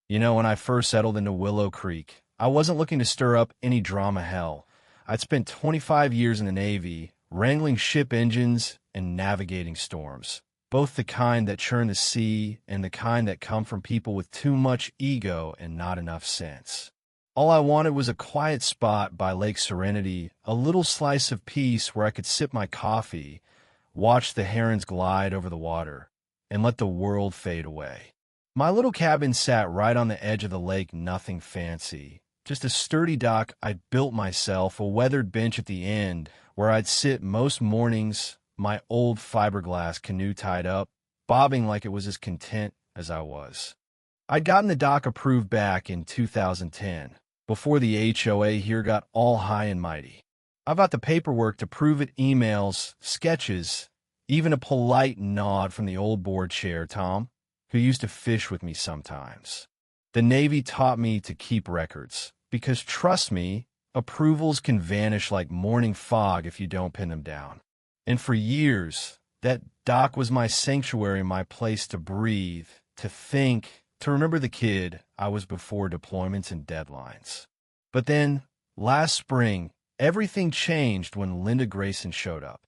When I first settled into Willow Creek, I wasn't looking to stir up any drama hell. I'd spent 25 years in the Navy, wrangling ship engines and navigating storms, both the kind that churn the sea and the kind that come from people with too much ego and not enough sense. All I wanted was a quiet spot by Lake Serenity, a little slice of peace where I could sip my coffee, watch the herons glide over the water, and let the world fade away. My little cabin sat right on the edge of the lake, nothing fancy. Just a sturdy dock I'd built myself, a weathered bench at the end where I'd sit most mornings, my old fiberglass canoe tied up, bobbing like it was as content as I was. I'd gotten the dock approved back in 2010, before the HOA here got all high and mighty. I've got the paperwork to prove it, emails, sketches, even a polite nod from the old board chair, Tom, who used to fish with me sometimes. The Navy taught me to keep records, because trust me, approvals can vanish like morning fog if you don't pin them down. And for years, that dock was my sanctuary, my place to breathe, to think, to remember the kid I was before deployments and deadlines. But then, last spring, everything changed when Linda Grayson showed up.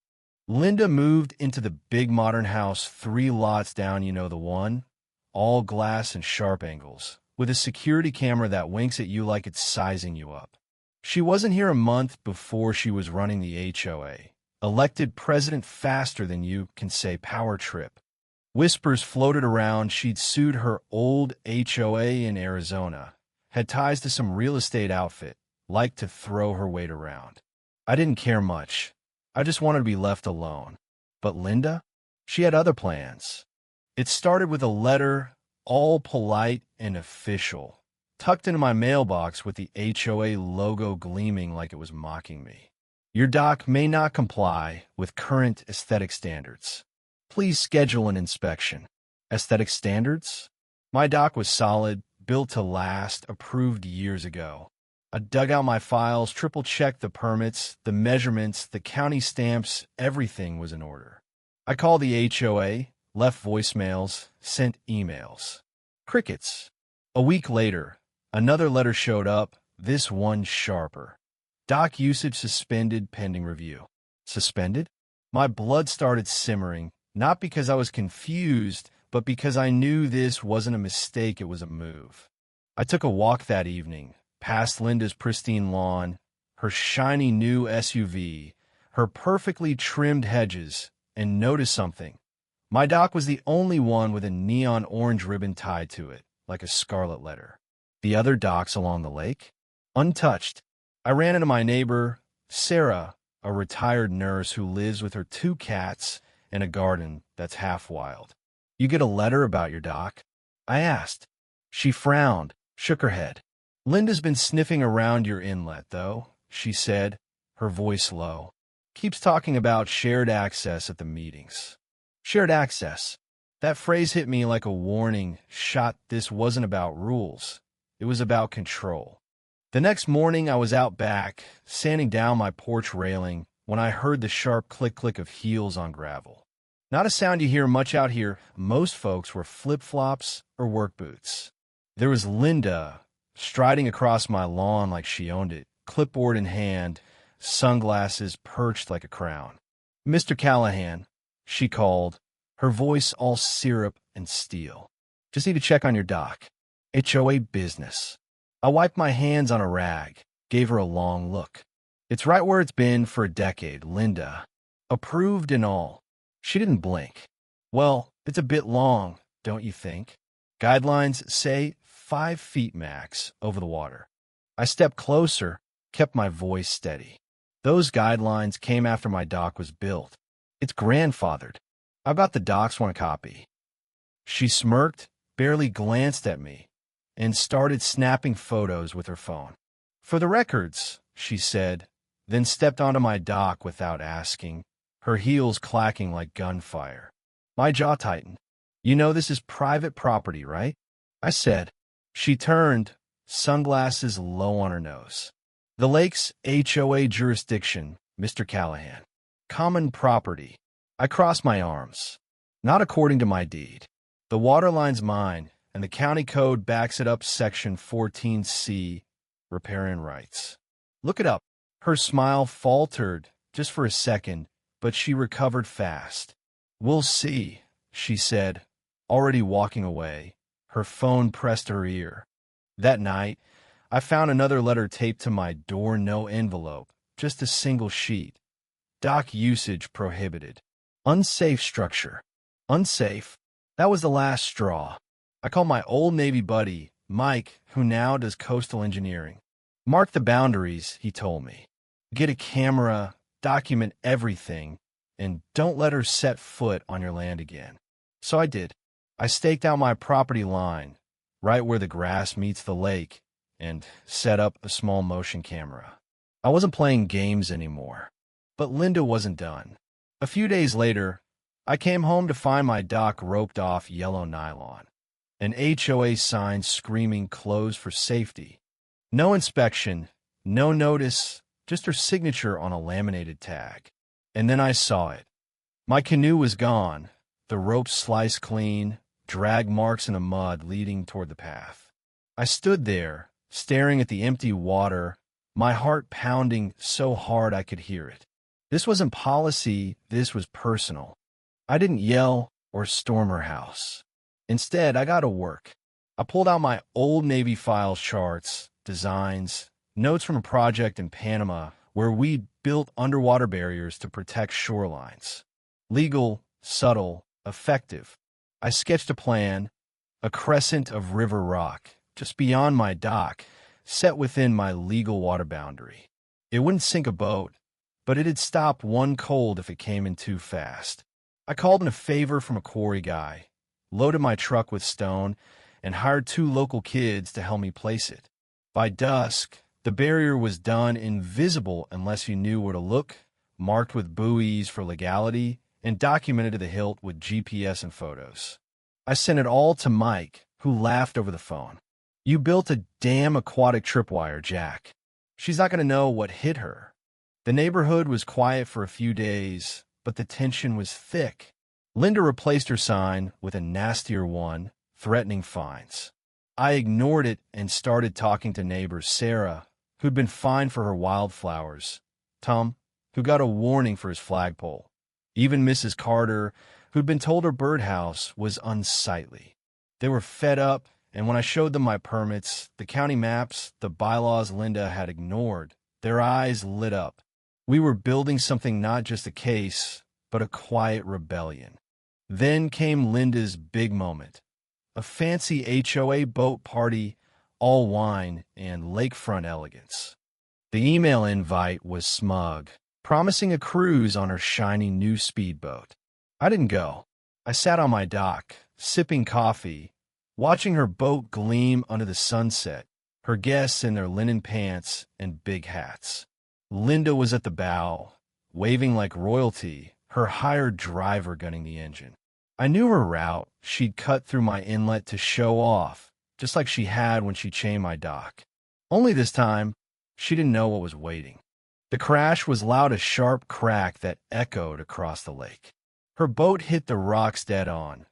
Linda moved into the big modern house 3 lots down, the one, all glass and sharp angles, with a security camera that winks at you like it's sizing you up. She wasn't here a month before she was running the HOA, elected president faster than you can say power trip. Whispers floated around she'd sued her old HOA in Arizona, had ties to some real estate outfit, liked to throw her weight around. I didn't care much. I just wanted to be left alone. But Linda? She had other plans. It started with a letter, all polite and official, tucked into my mailbox with the HOA logo gleaming like it was mocking me. Your dock may not comply with current aesthetic standards. Please schedule an inspection. Aesthetic standards? My dock was solid, built to last, approved years ago. I dug out my files, triple-checked the permits, the measurements, the county stamps, everything was in order. I called the HOA, left voicemails, sent emails. Crickets. A week later, another letter showed up, this one sharper. Dock usage suspended pending review. Suspended? My blood started simmering, not because I was confused, but because I knew this wasn't a mistake, it was a move. I took a walk that evening, past Linda's pristine lawn, her shiny new SUV, her perfectly trimmed hedges, and noticed something. My dock was the only one with a neon orange ribbon tied to it, like a scarlet letter. The other docks along the lake? Untouched. I ran into my neighbor, Sarah, a retired nurse who lives with her 2 cats and a garden that's half wild. You get a letter about your dock? I asked. She frowned, shook her head. Linda's been sniffing around your inlet, though, she said, her voice low. Keeps talking about shared access at the meetings. Shared access. That phrase hit me like a warning shot. This wasn't about rules. It was about control. The next morning, I was out back, sanding down my porch railing, when I heard the sharp click-click of heels on gravel. Not a sound you hear much out here. Most folks were flip-flops or work boots. There was Linda, striding across my lawn like she owned it, clipboard in hand, sunglasses perched like a crown. Mr. Callahan, she called, her voice all syrup and steel. Just need to check on your dock. HOA business. I wiped my hands on a rag, gave her a long look. It's right where it's been for a decade, Linda. Approved and all. She didn't blink. Well, it's a bit long, don't you think? Guidelines say 5 feet max over the water. I stepped closer, kept my voice steady. Those guidelines came after my dock was built. It's grandfathered. I bet the docs want a copy. She smirked, barely glanced at me, and started snapping photos with her phone. For the records, she said, then stepped onto my dock without asking, her heels clacking like gunfire. My jaw tightened. You know this is private property, right? I said. She turned, sunglasses low on her nose. The lake's HOA jurisdiction, Mr. Callahan. Common property. I crossed my arms. Not according to my deed. The water line's mine, and the county code backs it up, section 14C, riparian rights. Look it up. Her smile faltered just for a second, but she recovered fast. We'll see, she said, already walking away, her phone pressed to her ear. That night, I found another letter taped to my door, no envelope, just a single sheet. Dock usage prohibited. Unsafe structure. Unsafe. That was the last straw. I called my old Navy buddy, Mike, who now does coastal engineering. Mark the boundaries, he told me. Get a camera, document everything, and don't let her set foot on your land again. So I did. I staked out my property line, right where the grass meets the lake, and set up a small motion camera. I wasn't playing games anymore. But Linda wasn't done. A few days later, I came home to find my dock roped off yellow nylon. An HOA sign screaming closed for safety. No inspection, no notice, just her signature on a laminated tag. And then I saw it. My canoe was gone, the rope sliced clean, drag marks in the mud leading toward the path. I stood there, staring at the empty water, my heart pounding so hard I could hear it. This wasn't policy, this was personal. I didn't yell or storm her house. Instead, I got to work. I pulled out my old Navy files, charts, designs, notes from a project in Panama where we built underwater barriers to protect shorelines. Legal, subtle, effective. I sketched a plan, a crescent of river rock, just beyond my dock, set within my legal water boundary. It wouldn't sink a boat, but it'd stop one cold if it came in too fast. I called in a favor from a quarry guy, loaded my truck with stone, and hired 2 local kids to help me place it. By dusk, the barrier was done invisible unless you knew where to look, marked with buoys for legality, and documented to the hilt with GPS and photos. I sent it all to Mike, who laughed over the phone. You built a damn aquatic tripwire, Jack. She's not going to know what hit her. The neighborhood was quiet for a few days, but the tension was thick. Linda replaced her sign with a nastier one, threatening fines. I ignored it and started talking to neighbor Sarah, who'd been fined for her wildflowers, Tom, who got a warning for his flagpole, even Mrs. Carter, who'd been told her birdhouse was unsightly. They were fed up, and when I showed them my permits, the county maps, the bylaws Linda had ignored, their eyes lit up. We were building something, not just a case, but a quiet rebellion. Then came Linda's big moment. A fancy HOA boat party, all wine and lakefront elegance. The email invite was smug, promising a cruise on her shiny new speedboat. I didn't go. I sat on my dock, sipping coffee, watching her boat gleam under the sunset, her guests in their linen pants and big hats. Linda was at the bow, waving like royalty, her hired driver gunning the engine. I knew her route. She'd cut through my inlet to show off, just like she had when she chained my dock. Only this time, she didn't know what was waiting. The crash was loud, a sharp crack that echoed across the lake. Her boat hit the rocks dead on,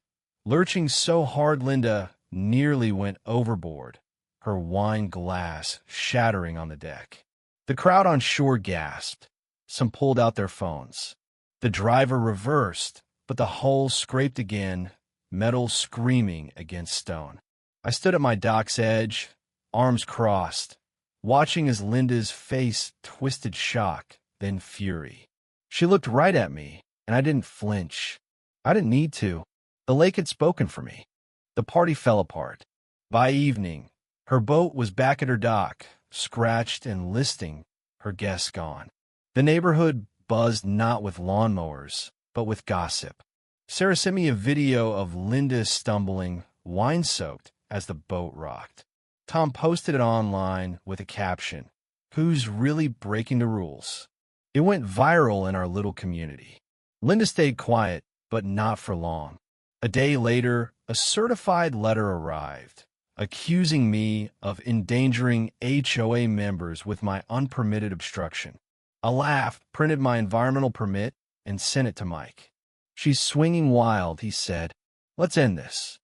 lurching so hard Linda nearly went overboard, her wine glass shattering on the deck. The crowd on shore gasped. Some pulled out their phones. The driver reversed, but the hull scraped again, metal screaming against stone. I stood at my dock's edge, arms crossed, watching as Linda's face twisted shock, then fury. She looked right at me, and I didn't flinch. I didn't need to. The lake had spoken for me. The party fell apart. By evening, her boat was back at her dock, scratched and listing, her guests gone. The neighborhood buzzed not with lawnmowers, but with gossip. Sarah sent me a video of Linda stumbling, wine-soaked, as the boat rocked. Tom posted it online with a caption, "Who's really breaking the rules?" It went viral in our little community. Linda stayed quiet, but not for long. A day later, a certified letter arrived, accusing me of endangering HOA members with my unpermitted obstruction. I laughed, printed my environmental permit, and sent it to Mike. "She's swinging wild," he said. "Let's end this."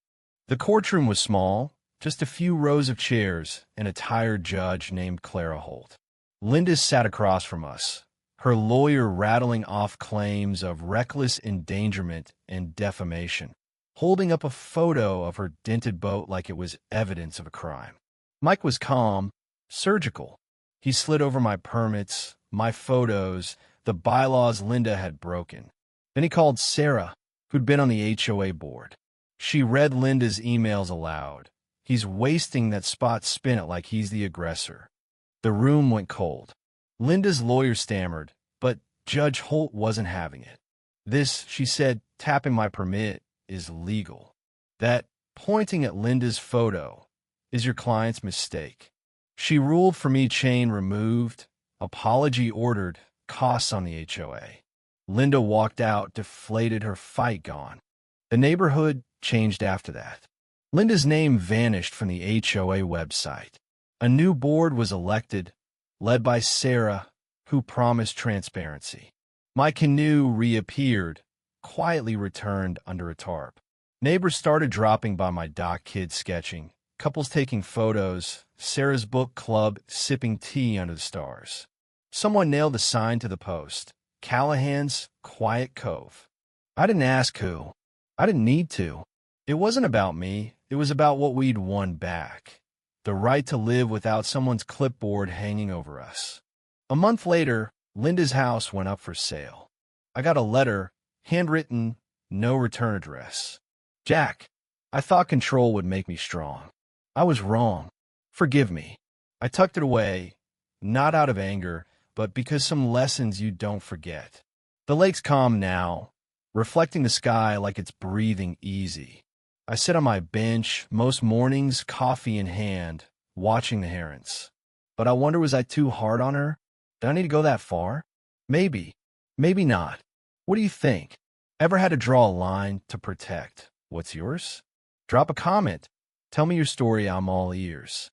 The courtroom was small, just a few rows of chairs and a tired judge named Clara Holt. Linda sat across from us, her lawyer rattling off claims of reckless endangerment and defamation, holding up a photo of her dented boat like it was evidence of a crime. Mike was calm, surgical. He slid over my permits, my photos, the bylaws Linda had broken. Then he called Sarah, who'd been on the HOA board. She read Linda's emails aloud. He's wasting that spot spin it like he's the aggressor. The room went cold. Linda's lawyer stammered, but Judge Holt wasn't having it. This, she said, tapping my permit, is legal. That, pointing at Linda's photo, is your client's mistake. She ruled for me chain removed, apology ordered, costs on the HOA. Linda walked out, deflated, her fight gone. The neighborhood changed after that. Linda's name vanished from the HOA website. A new board was elected, led by Sarah, who promised transparency. My canoe reappeared, quietly returned under a tarp. Neighbors started dropping by my dock, kids sketching, couples taking photos, Sarah's book club sipping tea under the stars. Someone nailed a sign to the post, Callahan's Quiet Cove. I didn't ask who. I didn't need to. It wasn't about me. It was about what we'd won back. The right to live without someone's clipboard hanging over us. A month later, Linda's house went up for sale. I got a letter, handwritten, no return address. Jack, I thought control would make me strong. I was wrong. Forgive me. I tucked it away, not out of anger, but because some lessons you don't forget. The lake's calm now, reflecting the sky like it's breathing easy. I sit on my bench, most mornings, coffee in hand, watching the herons. But I wonder, was I too hard on her? Did I need to go that far? Maybe. Maybe not. What do you think? Ever had to draw a line to protect? What's yours? Drop a comment. Tell me your story. I'm all ears.